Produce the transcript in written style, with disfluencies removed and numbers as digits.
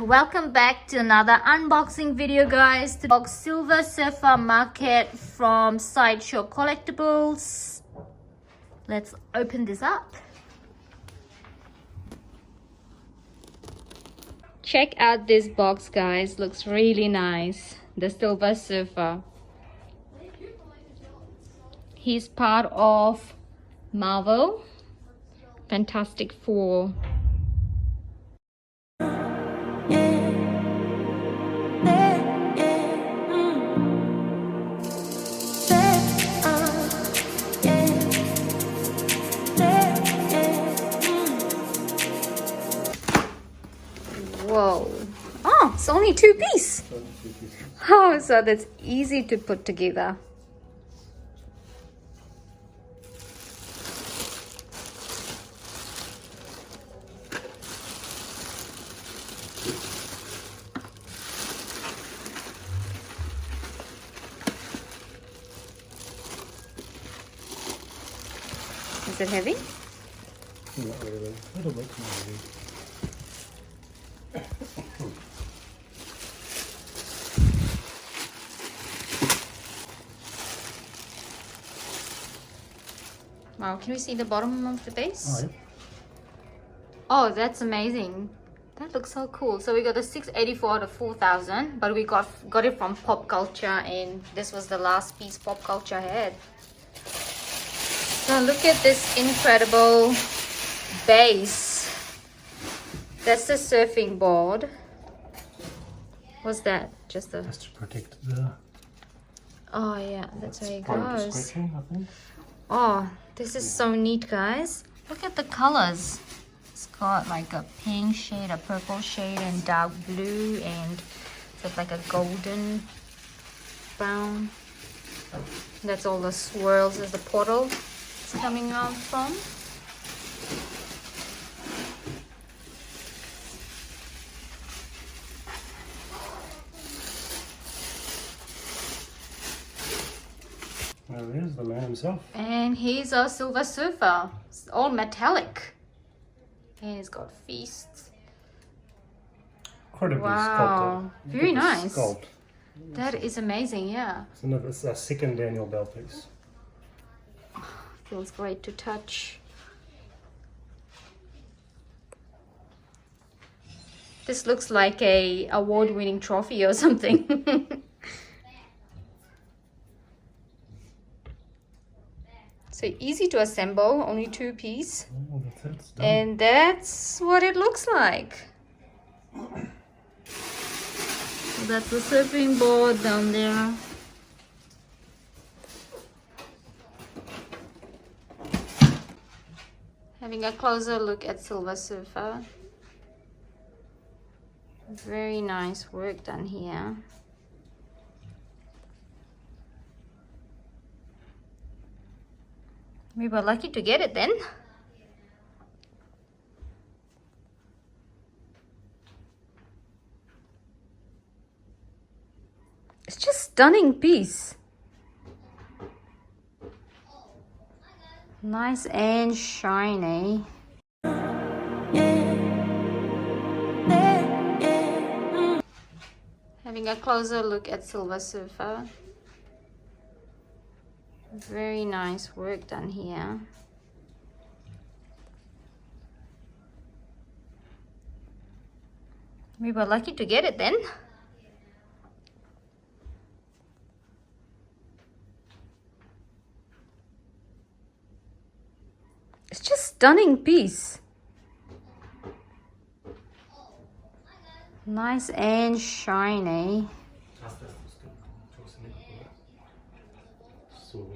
Welcome back to another unboxing video, guys. To box Silver Surfer Marquette from Sideshow Collectibles. Let's open this up. Check out this box, guys. Looks really nice. The Silver Surfer. He's part of Marvel Fantastic Four. Whoa. Oh, it's only two piece. Oh, so that's easy to put together. Is it heavy? Not really. It'll look heavy. Wow, can we see the bottom of the base? Oh, yeah. Oh, that's amazing. That looks so cool. So we got the 684 out of 4,000, but we got it from Pop Culture, and this was the last piece Pop Culture had. So look at this incredible base. That's the surfing board. What's that? Just a... Just to protect the... Oh yeah, that's where it part of the goes. scratching, I think. Oh, this is so neat, guys. Look at the colors. It's got like a pink shade, a purple shade, and dark blue, and it's like a golden brown. That's all the swirls as the portal is coming out from. There he is, the man himself. And he's a Silver Surfer. It's all metallic. And he's got feasts. Incredibly Wow, sculpted. very Look at the nice. Sculpt. That is amazing, yeah. It's a second Daniel Bell piece. Feels great to touch. This looks like a award-winning trophy or something. So easy to assemble, only two piece. Oh, that's it. It's done. And that's what it looks like. So that's the surfing board down there. Having a closer look at Silver Surfer. Very nice work done here. We were lucky to get it then. It's just stunning piece. Nice and shiny. Having a closer look at Silver Surfer. Very nice work done here. We were lucky to get it then. It's just stunning piece. Nice and shiny. So